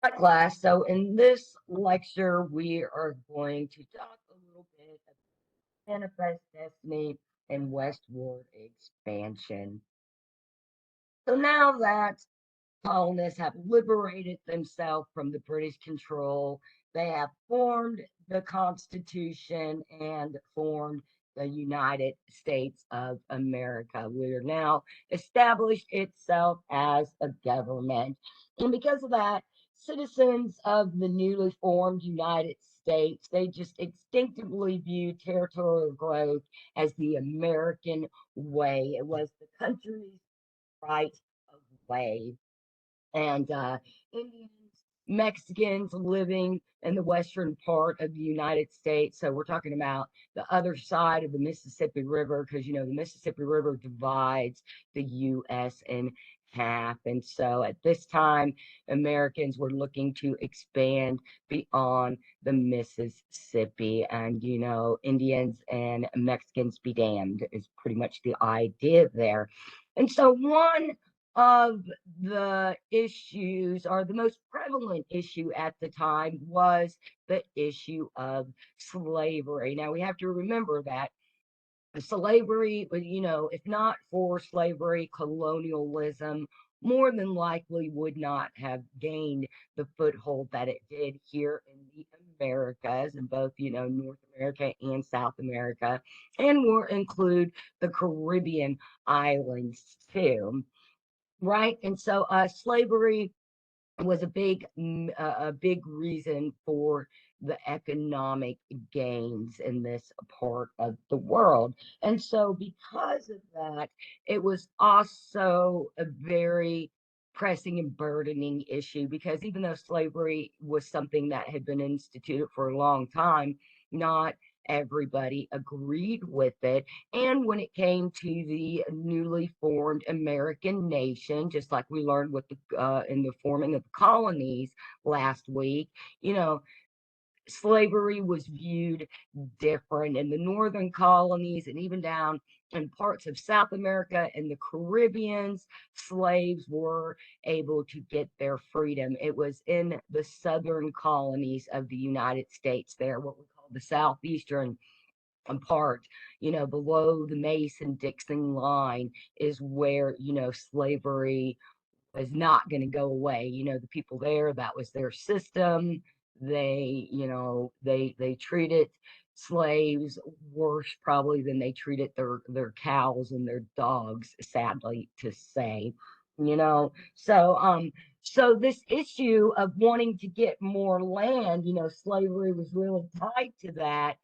Hi, class. So, in this lecture, we are going to talk a little bit about manifest destiny and westward expansion. So, now that colonists have liberated themselves from the British control, they have formed the Constitution and formed the United States of America. We are now established itself as a government. And because of that, citizens of the newly formed United States, they just instinctively view territorial growth as the American way. It was the country's right of way. And Indians, Mexicans living in the western part of the United States. So we're talking about the other side of the Mississippi River, because the Mississippi River divides the U.S. in half. And so at this time, Americans were looking to expand beyond the Mississippi. And Indians and Mexicans be damned is pretty much the idea there. And so one of the issues, or the most prevalent issue at the time, was the issue of slavery. Now we have to remember that slavery, if not for slavery, colonialism more than likely would not have gained the foothold that it did here in the Americas, in both, North America and South America, and will include the Caribbean islands too. Right. And so slavery was a big reason for the economic gains in this part of the world. And so because of that, it was also a very pressing and burdening issue, because even though slavery was something that had been instituted for a long time, not everybody agreed with it. And when it came to the newly formed American nation, just like we learned with the in the forming of the colonies last week, you know, slavery was viewed different in the northern colonies, and even down in parts of South America and the Caribbeans, slaves were able to get their freedom. It was in the southern colonies of the United States, there, what we call the southeastern part, below the Mason-Dixon line, is where, slavery was not going to go away. The people there, that was their system. They treated slaves worse probably than they treated their cows and their dogs, sadly to say. So this issue of wanting to get more land, slavery was really tied to that,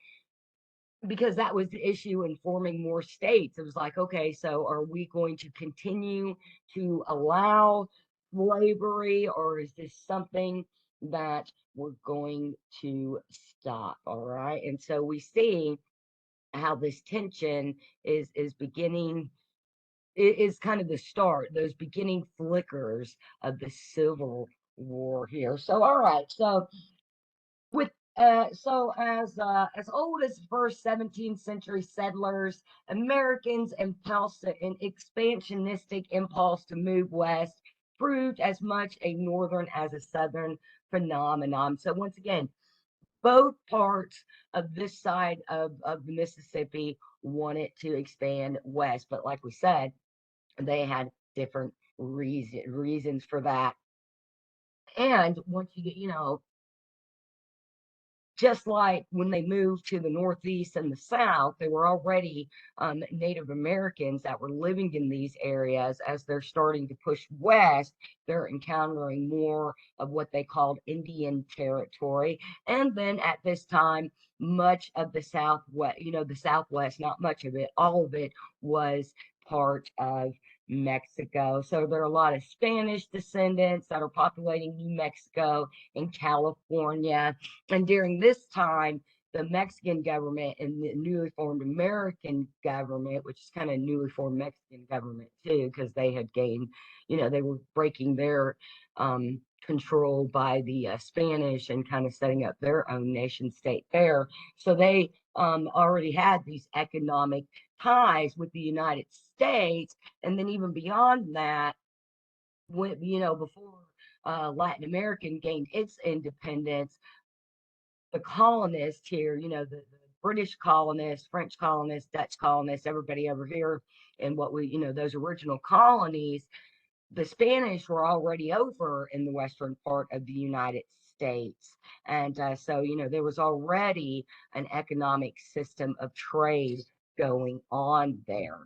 because that was the issue in forming more states. It was like, okay, so are we going to continue to allow slavery, or is this something that we're going to stop? All right. And so we see how this tension is beginning, is kind of the start, those beginning flickers of the Civil War here. So all right, so with as old as the first 17th century settlers, Americans' impulse and expansionistic impulse to move west proved as much a northern as a southern phenomenon. So once again, both parts of this side of the Mississippi wanted to expand west, but like we said, they had different reasons for that. And once you get, just like when they moved to the Northeast and the South, they were already Native Americans that were living in these areas. As they're starting to push west, they're encountering more of what they called Indian territory. And then at this time, much of the Southwest, the Southwest, not much of it, all of it was part of Mexico. So there are a lot of Spanish descendants that are populating New Mexico and California. And during this time, the Mexican government and the newly formed American government, which is kind of newly formed Mexican government too, because they had gained, they were breaking their control by the Spanish and kind of setting up their own nation state there. So they already had these economic ties with the United States. And then even beyond that, when before Latin American gained its independence, the colonists here, the British colonists, French colonists, Dutch colonists, everybody over here, and what those original colonies, the Spanish were already over in the western part of the United States. And so, there was already an economic system of trade going on there.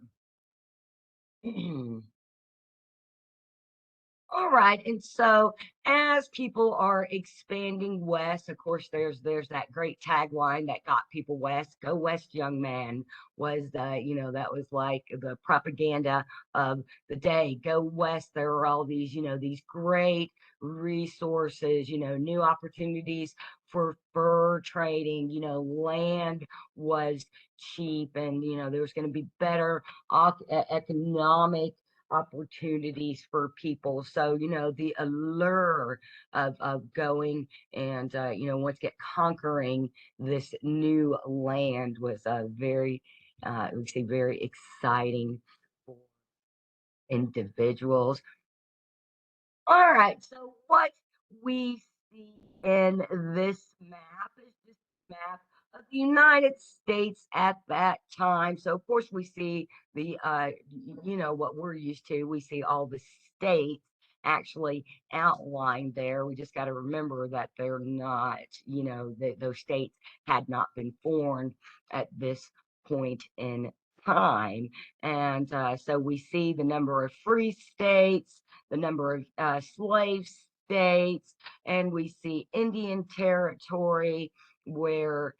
All right. And so as people are expanding west, of course, there's that great tagline that got people west, go west, young man, was that was like the propaganda of the day. Go west. There are all these, these great resources, new opportunities for fur trading, land was cheap, and there was going to be better economic opportunities for people. So, the allure of going and, once get conquering this new land was very, we say very exciting for individuals. All right, so what we see in this map is just a map of the United States at that time. So of course we see the what we're used to. We see all the states actually outlined there. We just got to remember that they're not, those states had not been formed at this point in time. And so we see the number of free states, the number of slave states, and we see Indian territory where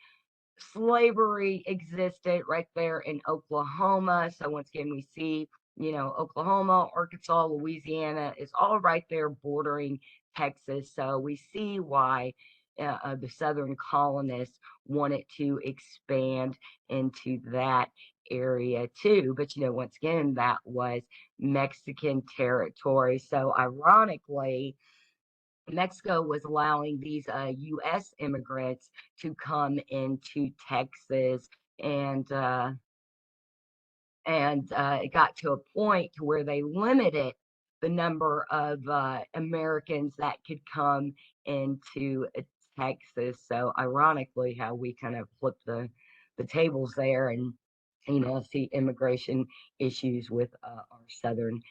slavery existed right there in Oklahoma. So once again, we see, Oklahoma, Arkansas, Louisiana is all right there bordering Texas. So we see why the Southern colonists wanted to expand into that area too. But, once again, that was Mexican territory. So ironically, Mexico was allowing these U.S. immigrants to come into Texas, and it got to a point to where they limited the number of Americans that could come into Texas. So ironically, how we kind of flipped the tables there, and see immigration issues with our southern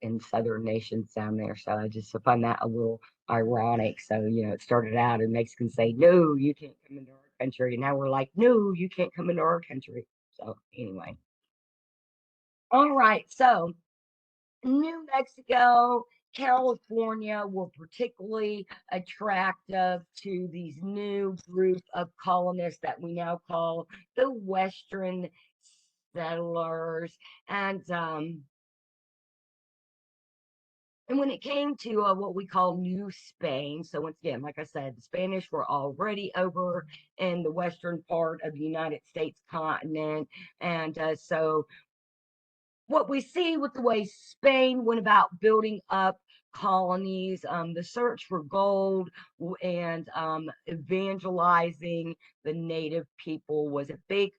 and southern nations down there. So I just find that a little ironic. So, it started out and Mexicans say, no, you can't come into our country. And now we're like, no, you can't come into our country. So anyway. All right. So New Mexico, California were particularly attractive to these new group of colonists that we now call the Western settlers. And when it came to what we call New Spain, so once again, like I said, the Spanish were already over in the western part of the United States continent. And so what we see with the way Spain went about building up colonies, the search for gold and evangelizing the native people was a big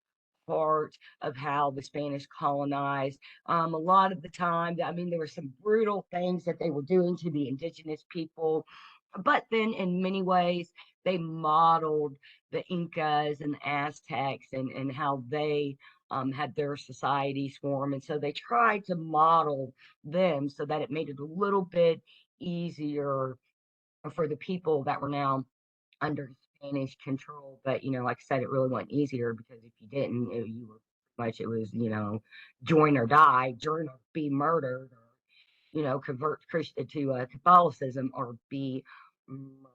part of how the Spanish colonized. A lot of the time, I mean, there were some brutal things that they were doing to the indigenous people, but then in many ways, they modeled the Incas and the Aztecs, and how they had their societies form. And so they tried to model them so that it made it a little bit easier for the people that were now under Spanish control. But, like I said, it really wasn't easier, because if you didn't, you were it was, join or die, join or be murdered, or, convert Christian to Catholicism, or be murdered.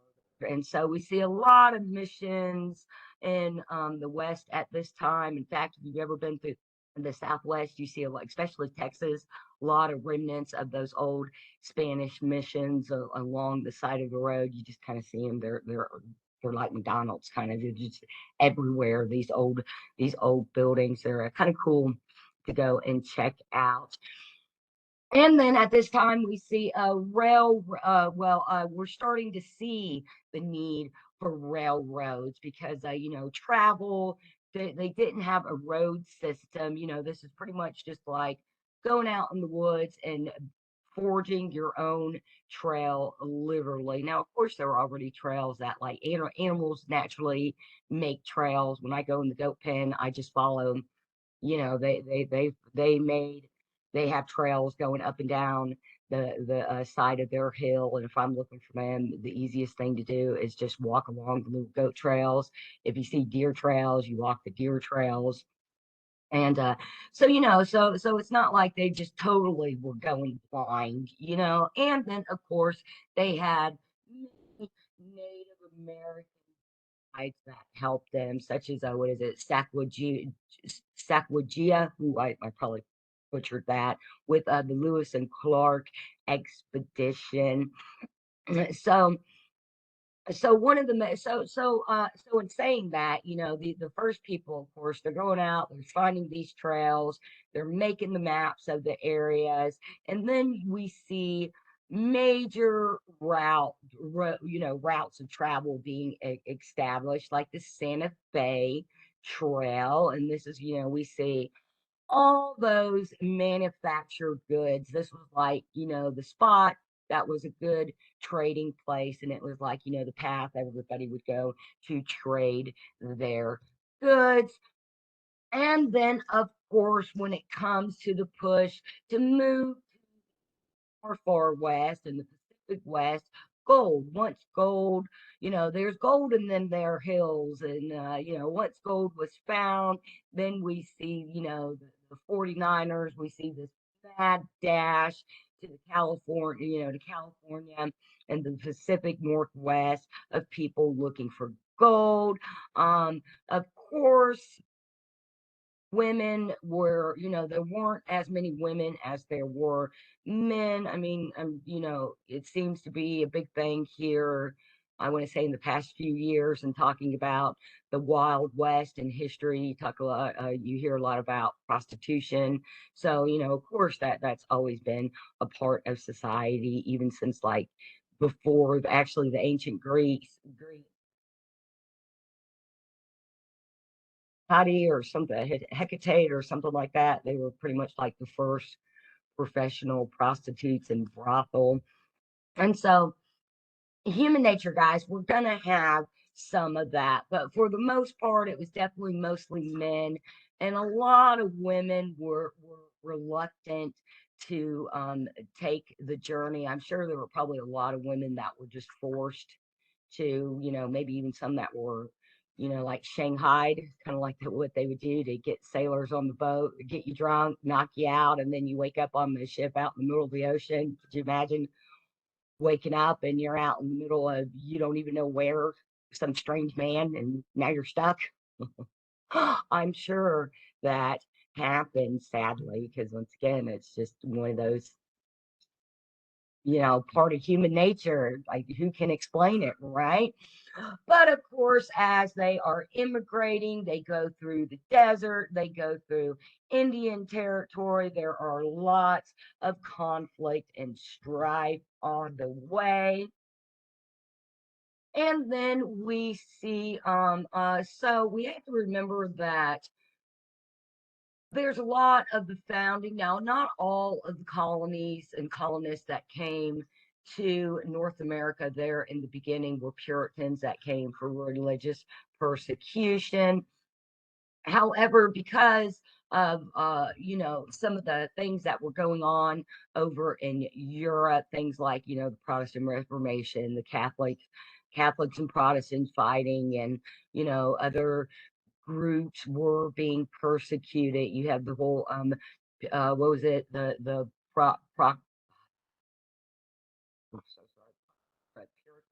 And so we see a lot of missions in the West at this time. In fact, if you've ever been through the Southwest, you see a lot, especially Texas, a lot of remnants of those old Spanish missions along the side of the road. You just kind of see them. They're like McDonald's, kind of. They're just everywhere. These old buildings. They're kind of cool to go and check out. And then at this time, we see we're starting to see the need for railroads, because, travel, they didn't have a road system. This is pretty much just like going out in the woods and forging your own trail, literally. Now, of course, there are already trails that like animals naturally make trails. When I go in the goat pen, I just follow them. They have trails going up and down the side of their hill, and if I'm looking for them, the easiest thing to do is just walk along the little goat trails. If you see deer trails, you walk the deer trails. And so so it's not like they just totally were going blind. And then of course they had many Native American guides that helped them, such as what is it, Sacagawea, who I probably butchered that, with the Lewis and Clark expedition. So one of the so in saying that, the first people, of course, they're going out, they're finding these trails, they're making the maps of the areas, and then we see major routes of travel being established, like the Santa Fe Trail. And this is, we see all those manufactured goods. This was like, the spot that was a good trading place. And it was like, the path everybody would go to trade their goods. And then, of course, when it comes to the push to move more far west and the Pacific West, gold. Once gold, there's gold in them there hills. And, once gold was found, then we see, the 49ers, we see this mad dash to the California, to California and the Pacific Northwest of people looking for gold. Of course, women were, there weren't as many women as there were men. I mean, it seems to be a big thing here. I want to say in the past few years, and talking about the Wild West in history, you talk a lot, you hear a lot about prostitution. So, of course, that's always been a part of society, even since like before actually the ancient Greeks, Hadi or something, Hecate or something like that. They were pretty much like the first professional prostitutes and brothel. And so, human nature, guys, we're going to have some of that. But for the most part, it was definitely mostly men. And a lot of women were reluctant to take the journey. I'm sure there were probably a lot of women that were just forced to, maybe even some that were, like Shanghai, kind of like what they would do to get sailors on the boat, get you drunk, knock you out, and then you wake up on the ship out in the middle of the ocean. Could you imagine waking up and you're out in the middle of, you don't even know where, some strange man, and now you're stuck? I'm sure that happens, sadly, because once again, it's just one of those, part of human nature. Like, who can explain it, right? But of course, as they are immigrating, they go through the desert, they go through Indian territory. There are lots of conflict and strife on the way. And then we see, so we have to remember that there's a lot of the founding. Now, not all of the colonies and colonists that came to North America there in the beginning were Puritans that came for religious persecution. However, because of some of the things that were going on over in Europe, things like the Protestant Reformation, the Catholics and Protestants fighting, and other groups were being persecuted. You have the whole what was it, the I'm so sorry,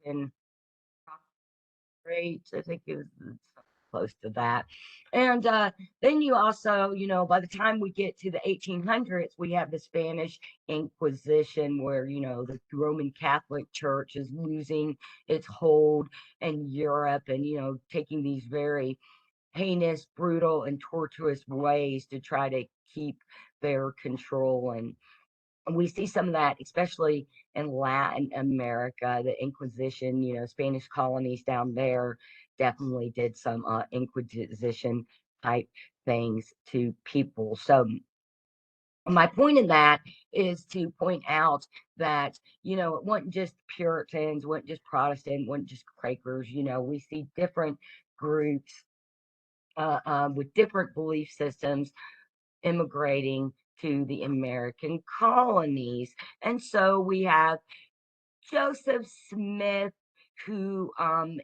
Puritan rates. I think it was close to that. And then you also, by the time we get to the 1800s, we have the Spanish Inquisition, where, the Roman Catholic Church is losing its hold in Europe and, taking these very heinous, brutal, and tortuous ways to try to keep their control. And we see some of that, especially in Latin America. The Inquisition, Spanish colonies down there definitely did some Inquisition type things to people. So My point in that is to point out that, it wasn't just Puritans, wasn't just Protestant, wasn't just Quakers. We see different groups with different belief systems immigrating to the American colonies. And so we have Joseph Smith, who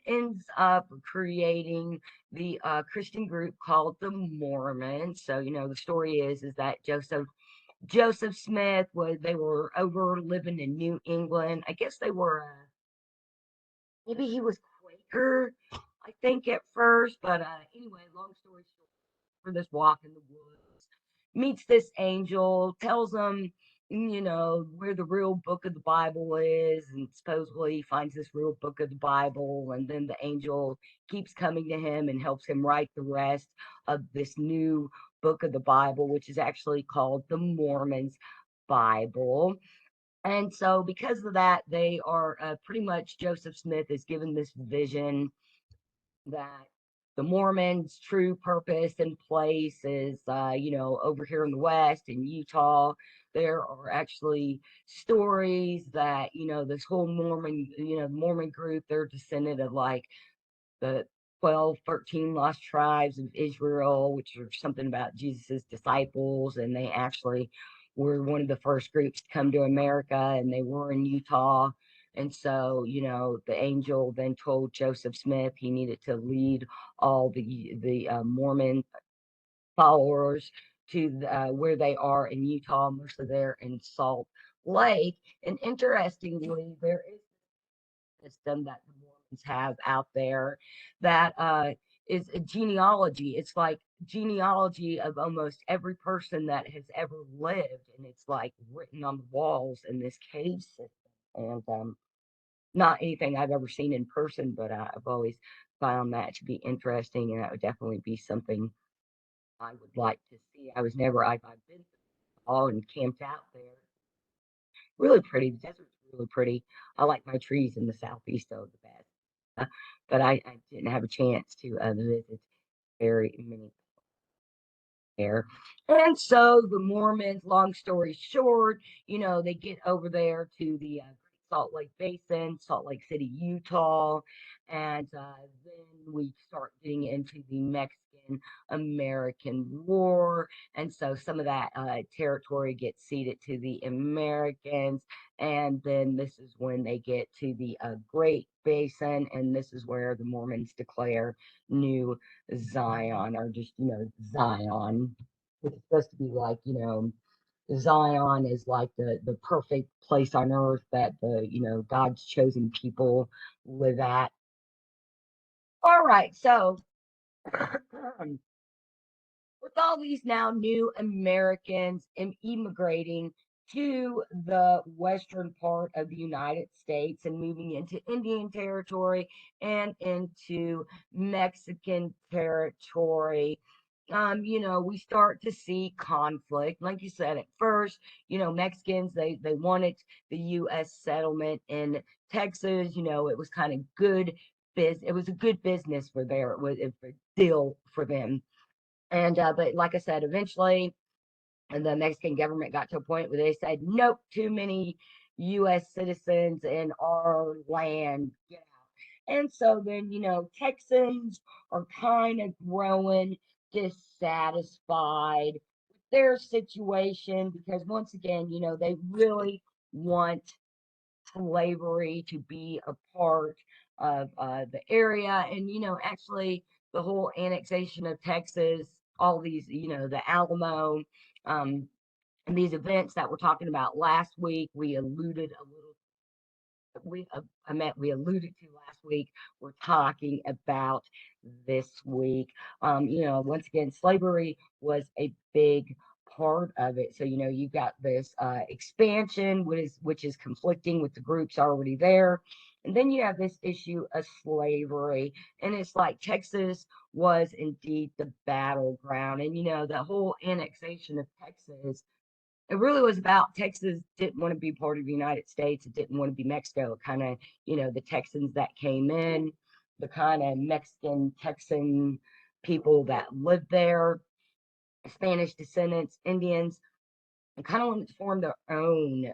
ends up creating the Christian group called the Mormons. So, the story is that Joseph Smith they were over living in New England. I guess they were maybe he was Quaker, I think at first, but anyway, long story short, for this walk in the woods, meets this angel, tells him, where the real book of the Bible is, and supposedly he finds this real book of the Bible, and then the angel keeps coming to him and helps him write the rest of this new book of the Bible, which is actually called the Mormons Bible. And so, because of that, they are pretty much Joseph Smith is given this vision that the Mormons' true purpose and place is, over here in the West in Utah. There are actually stories that, this whole Mormon group, they're descended of like the 12, 13 lost tribes of Israel, which are something about Jesus's disciples. And they actually were one of the first groups to come to America, and they were in Utah. And so, the angel then told Joseph Smith he needed to lead all the Mormon followers to where they are in Utah, mostly there in Salt Lake. And interestingly, there is system that the Mormons have out there that is a genealogy. It's like genealogy of almost every person that has ever lived, and it's like written on the walls in this cave system. And not anything I've ever seen in person, but I've always found that to be interesting, and that would definitely be something I would like to see. I've been all and camped out there. Really pretty. The desert's really pretty. I like my trees in the southeast of the best. But I didn't have a chance to visit very many there. And so the Mormons, long story short, they get over there to the Great Salt Lake Basin, Salt Lake City, Utah, and then we start getting into the Mexican American War. And so some of that territory gets ceded to the Americans. And then this is when they get to the Great Basin, and this is where the Mormons declare New Zion, or just, Zion, which is supposed to be like, Zion is like the perfect place on earth that God's chosen people live at. All right, so with all these now new Americans immigrating to the western part of the United States and moving into Indian territory and into Mexican territory, we start to see conflict. Like you said, at first, Mexicans, they wanted the U.S. settlement in Texas. It was kind of good it was a good business for it was a deal for them. And but like I said, eventually the Mexican government got to a point where they said, nope, too many US citizens in our land. Get out. And so then, Texans are kind of growing dissatisfied with their situation because once again, they really want slavery to be a part of the area. And, actually, the whole annexation of Texas, all these, the Alamo, and these events that we're talking about last week, we alluded a little we alluded to last week, we're talking about this week. Once again, slavery was a big part of it. So, you've got this expansion, which is conflicting with the groups already there. And then you have this issue of slavery. And it's like Texas was indeed the battleground. And, the whole annexation of Texas, it really was about Texas didn't want to be part of the United States. It didn't want to be Mexico. Kind of, the Texans that came in, the kind of Mexican Texan people that lived there, Spanish descendants, Indians. kind of wanted to form their own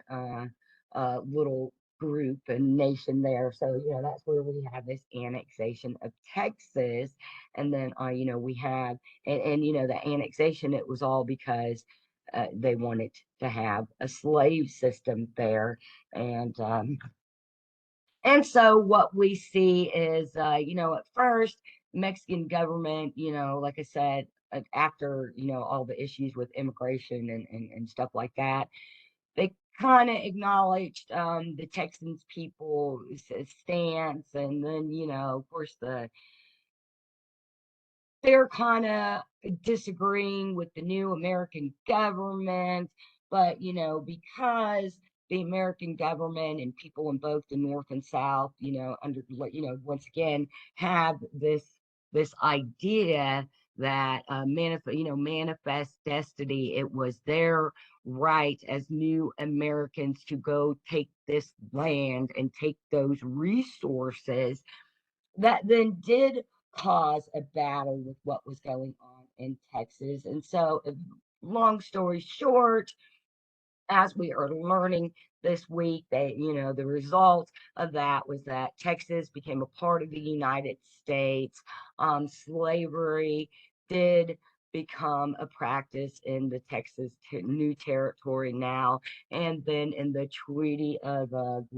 little group and nation there. So, that's where we have this annexation of Texas. And then, we have, the annexation, it was all because they wanted to have a slave system there. And, and so what we see is, at first, Mexican government, like I said, after, all the issues with immigration and stuff like that, they kind of acknowledged the Texans people's stance. And then, of course, they're kind of disagreeing with the new American government, but because the American government and people in both the North and South, once again have this idea that manifest destiny. It was their right as new Americans to go take this land and take those resources that then did cause a battle with what was going on in Texas. And so, long story short, as we are learning this week, the result of that was that Texas became a part of the United States. Slavery did become a practice in the Texas new territory now. And then in the Treaty of oh,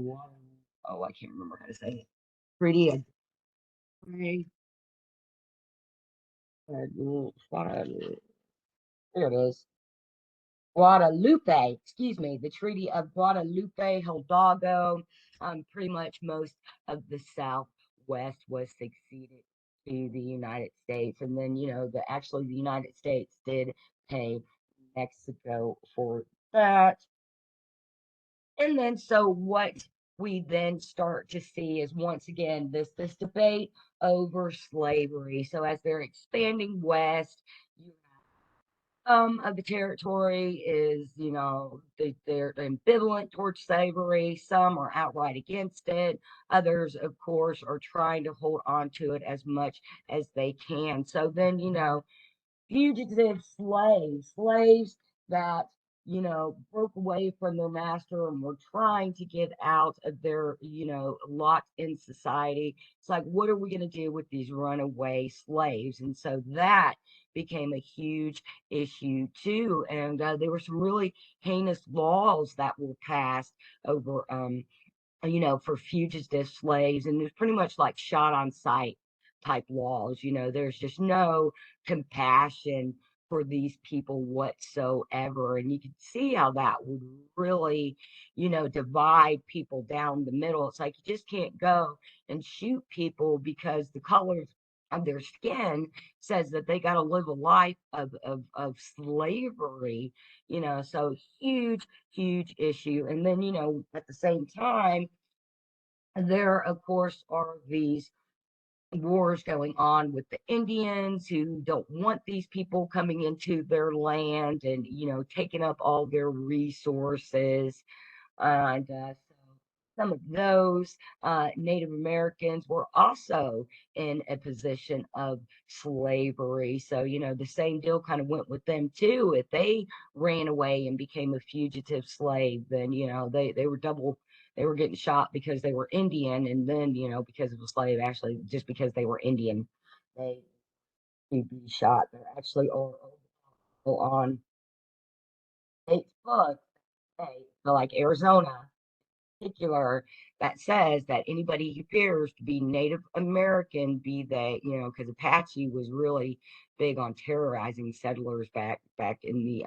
I can't remember how to say it. Treaty of here it is. Guadalupe, excuse me, the Treaty of Guadalupe Hidalgo. Pretty much most of the Southwest was succeeded to the United States, and then the United States did pay Mexico for that. And then so what we then start to see is once again this debate over slavery. So as they're expanding west, you of the territory is, they're ambivalent towards slavery. Some are outright against it. Others, of course, are trying to hold on to it as much as they can. So then, fugitive slaves that, broke away from their master and were trying to get out of their, lot in society. It's like, what are we going to do with these runaway slaves? And so that became a huge issue too. And there were some really heinous laws that were passed over for fugitive slaves. And it's pretty much like shot on sight type laws. There's just no compassion for these people whatsoever. And you can see how that would really, divide people down the middle. It's like you just can't go and shoot people because the color of their skin says that they got to live a life of slavery, so huge issue. And then, at the same time, there, of course, are these wars going on with the Indians who don't want these people coming into their land and, taking up all their resources. And so some of those Native Americans were also in a position of slavery. So, the same deal kind of went with them too. If they ran away and became a fugitive slave, then, they were they were getting shot because they were Indian. And then, because of a slave, actually, just because they were Indian, they would be shot. There actually are on state's book, so like Arizona particular, that says that anybody who appears to be Native American, be they, because Apache was really big on terrorizing settlers back in the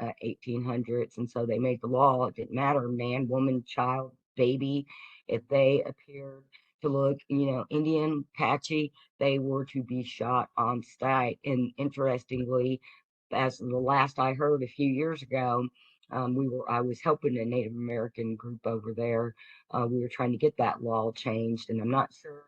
1800s, and so they made the law. It didn't matter, man, woman, child, baby, if they appeared to look, Indian, Apache, they were to be shot on sight. And interestingly, as the last I heard a few years ago, I was helping a Native American group over there. We were trying to get that law changed, and I'm not sure,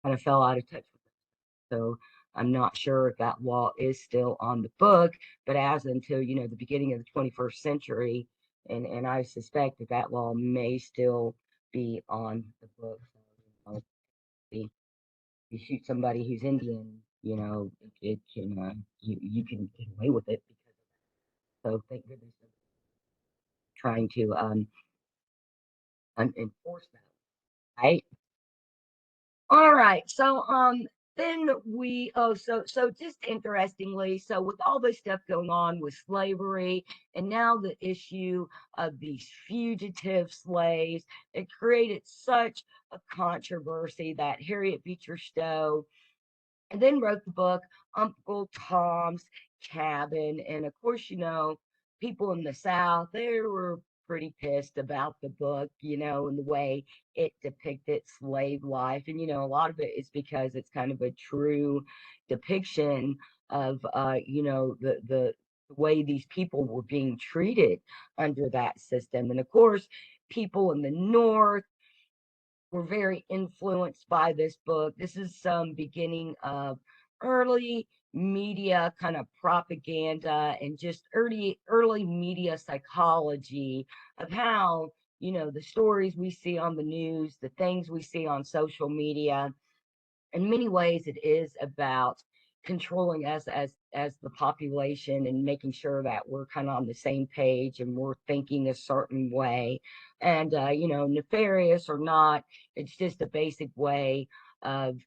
kind of fell out of touch with it. So I'm not sure if that law is still on the book, but as until, the beginning of the 21st century, and I suspect that that law may still be on the book. So, if you shoot somebody who's Indian, it can, you can get away with it because of that. So thank goodness. trying to enforce that, right? All right. So then so just interestingly, so with all this stuff going on with slavery and now the issue of these fugitive slaves, it created such a controversy that Harriet Beecher Stowe and then wrote the book Uncle Tom's Cabin. And of course, people in the South, they were pretty pissed about the book, and the way it depicted slave life. And, a lot of it is because it's kind of a true depiction of, the way these people were being treated under that system. And of course, people in the North were very influenced by this book. This is some beginning of early media kind of propaganda and just early media psychology of how, the stories we see on the news, the things we see on social media, in many ways it is about controlling us as the population and making sure that we're kind of on the same page and we're thinking a certain way. And nefarious or not, it's just a basic way of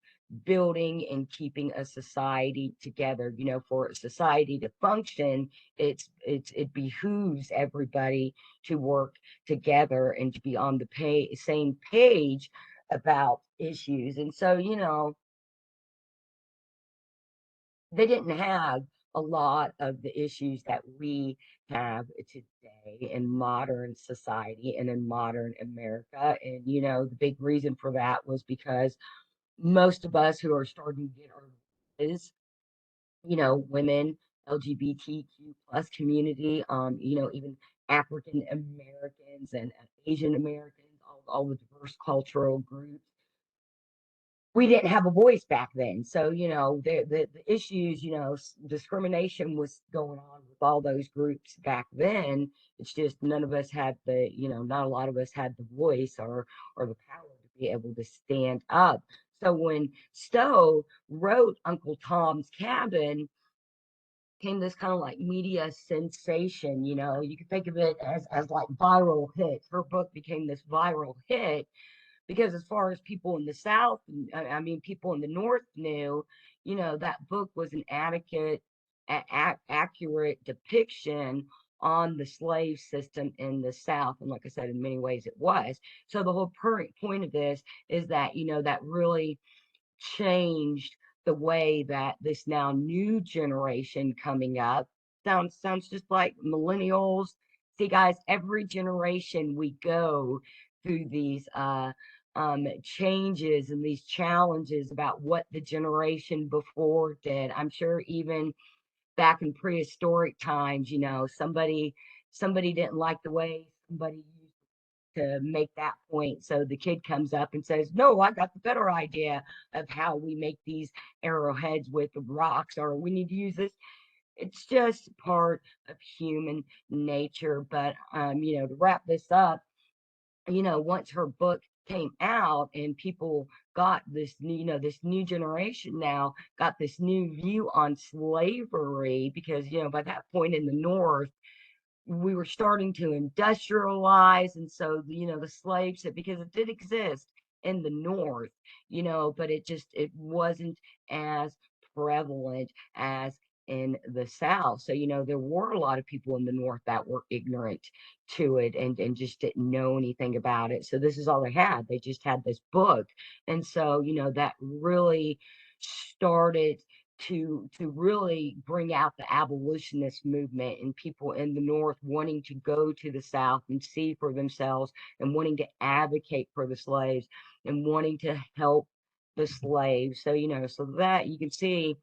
building and keeping a society together. For a society to function, it behooves everybody to work together and to be on the same page about issues. And so, they didn't have a lot of the issues that we have today in modern society and in modern America. And, the big reason for that was because most of us who are starting to get our is, women, LGBTQ plus community, even African Americans and Asian Americans, all the diverse cultural groups, we didn't have a voice back then. So, the issues, discrimination was going on with all those groups back then. It's just none of us had not a lot of us had the voice or the power to be able to stand up. So when Stowe wrote Uncle Tom's Cabin, came this kind of like media sensation. You could think of it as like viral hits. Her book became this viral hit because as far as people in the South, I mean, people in the North knew, that book was an accurate depiction on the slave system in the South. And like I said, in many ways it was. So the whole point of this is that, that really changed the way that this now new generation coming up sounds just like millennials. See, guys, every generation we go through these changes and these challenges about what the generation before did. I'm sure even back in prehistoric times, somebody didn't like the way somebody used to make that point. So the kid comes up and says, "No, I got the better idea of how we make these arrowheads with the rocks, or we need to use this." It's just part of human nature. But to wrap this up, once her book came out and people got this new, this new generation now got this new view on slavery, because by that point in the North we were starting to industrialize. And so the slaves, because it did exist in the North, but it wasn't as prevalent as in the South. So there were a lot of people in the North that were ignorant to it and just didn't know anything about it. So this is all they had. They just had this book. And so that really started to really bring out the abolitionist movement and people in the North wanting to go to the South and see for themselves and wanting to advocate for the slaves and wanting to help the slaves. So so that you can see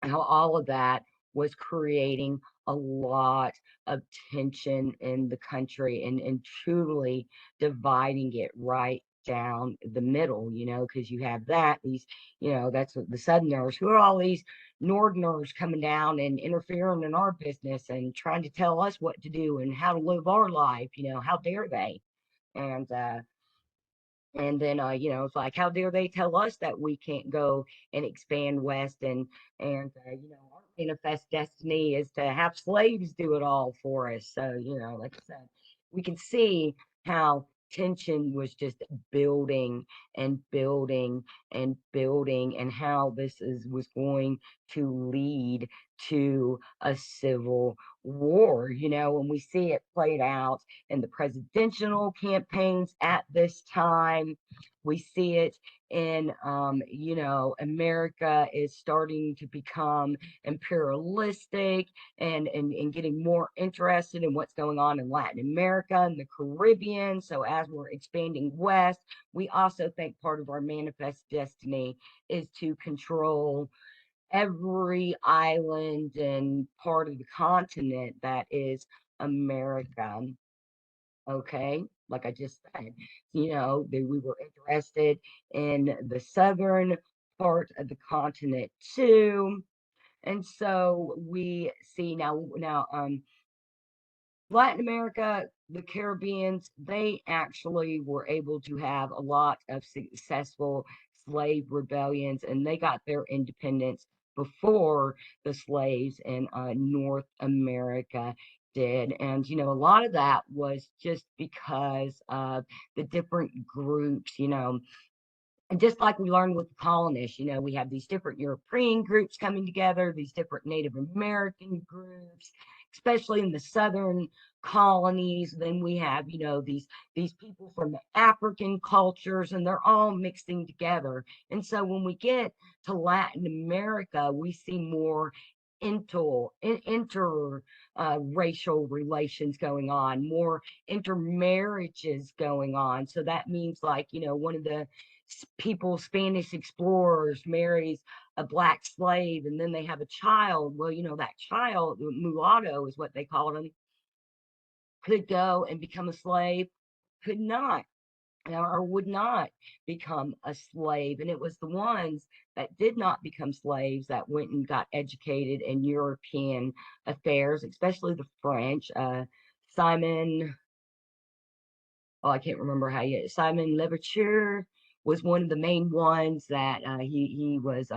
how all of that was creating a lot of tension in the country and truly dividing it right down the middle, because you have these, that's what the Southerners, who are all these Northerners coming down and interfering in our business and trying to tell us what to do and how to live our life, how dare they? And then it's like, how dare they tell us that we can't go and expand west and our manifest destiny is to have slaves do it all for us. So like I said, we can see how tension was just building and building and building, and how this is was going to lead to a civil war, and we see it played out in the presidential campaigns at this time. We see it in, America is starting to become imperialistic, and getting more interested in what's going on in Latin America and the Caribbean. So as we're expanding west, we also think part of our manifest destiny is to control every island and part of the continent that is America. Okay, like I just said, that we were interested in the southern part of the continent too. And so we see now, Latin America, the Caribbeans, they actually were able to have a lot of successful slave rebellions, and they got their independence before the slaves in North America did. And, a lot of that was just because of the different groups, and just like we learned with the colonists, we have these different European groups coming together, these different Native American groups, especially in the southern colonies. Then we have, these people from the African cultures, and they're all mixing together. And so when we get to Latin America, we see more inter racial relations going on, more intermarriages going on. So that means, like, one of the people, Spanish explorers, marries a black slave, and then they have a child. Well, that child, mulatto is what they called him, could go and become a slave, could not, or would not become a slave. And it was the ones that did not become slaves that went and got educated in European affairs, especially the French. Simon, oh, I can't remember how you, Simon Levasseur was one of the main ones that he was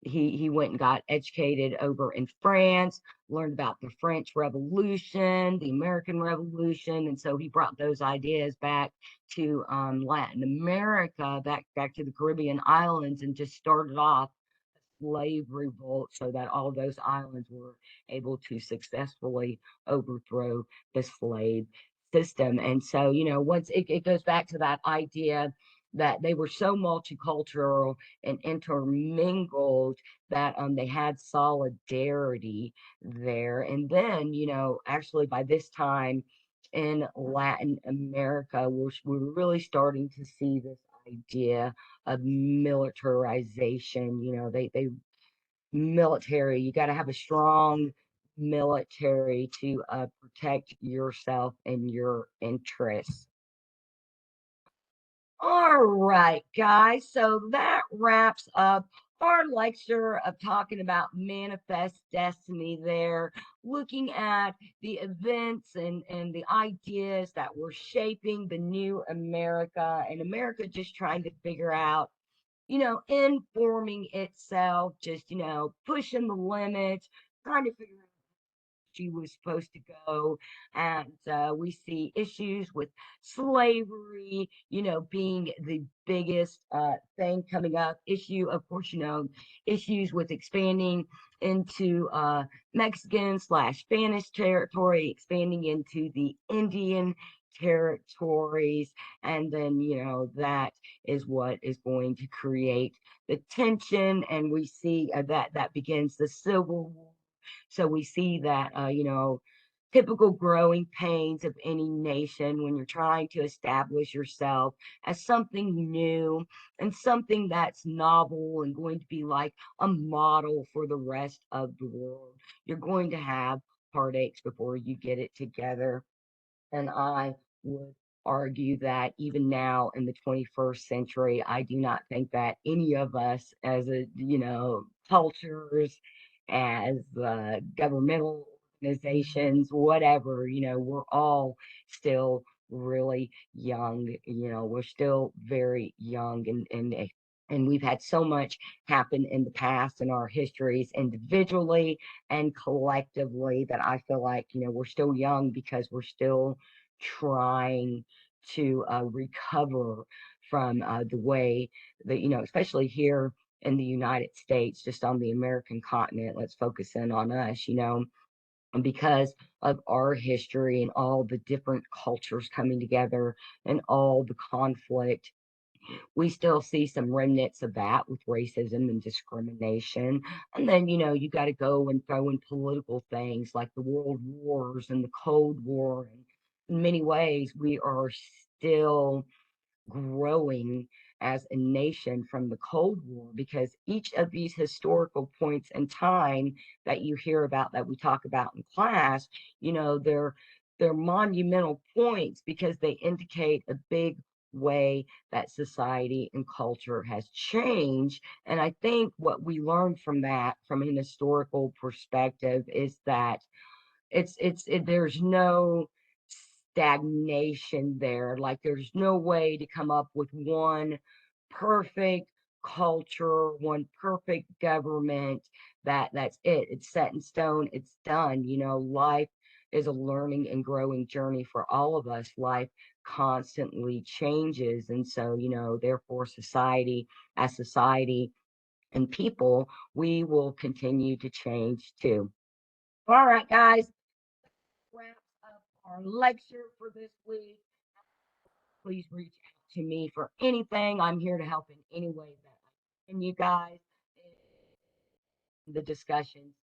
he went and got educated over in France, learned about the French Revolution, the American Revolution, and so he brought those ideas back to Latin America, back to the Caribbean islands, and just started off slave revolt so that all of those islands were able to successfully overthrow the slave system. And so, once it goes back to that idea that they were so multicultural and intermingled that they had solidarity there. And then, actually by this time in Latin America, we're really starting to see this idea of militarization. They military, you got to have a strong military to protect yourself and your interests. All right, guys. So that wraps up our lecture of talking about manifest destiny there, looking at the events and the ideas that were shaping the new America, and America just trying to figure out, informing itself, just, pushing the limits, trying to figure out she was supposed to go. And we see issues with slavery, being the biggest thing coming up. Issue, of course, issues with expanding into Mexican/Spanish territory, expanding into the Indian territories. And then, that is what is going to create the tension. And we see that begins the Civil War. So we see that, typical growing pains of any nation when you're trying to establish yourself as something new and something that's novel and going to be like a model for the rest of the world. You're going to have heartaches before you get it together. And I would argue that even now in the 21st century, I do not think that any of us, as cultures, as governmental organizations, whatever, we're all still really young. We're still very young, and And we've had so much happen in the past in our histories individually and collectively that I feel like, we're still young because we're still trying to recover from the way that, especially here in the United States, just on the American continent. Let's focus in on us, and because of our history and all the different cultures coming together and all the conflict, we still see some remnants of that with racism and discrimination. And then, you got to go and throw in political things like the world wars and the Cold War. And in many ways, we are still growing as a nation from the Cold War, because each of these historical points in time that you hear about, that we talk about in class, they're monumental points because they indicate a big way that society and culture has changed. And I think what we learn from that, from an historical perspective, is that there's no stagnation there. Like, there's no way to come up with one perfect culture, one perfect government, that's it. It's set in stone, it's done. Life is a learning and growing journey for all of us. Life constantly changes. And so, therefore, as society and people, we will continue to change too. All right, guys, wraps up our lecture for this week. Please reach out to me for anything. I'm here to help in any way that I can, you guys, in the discussions.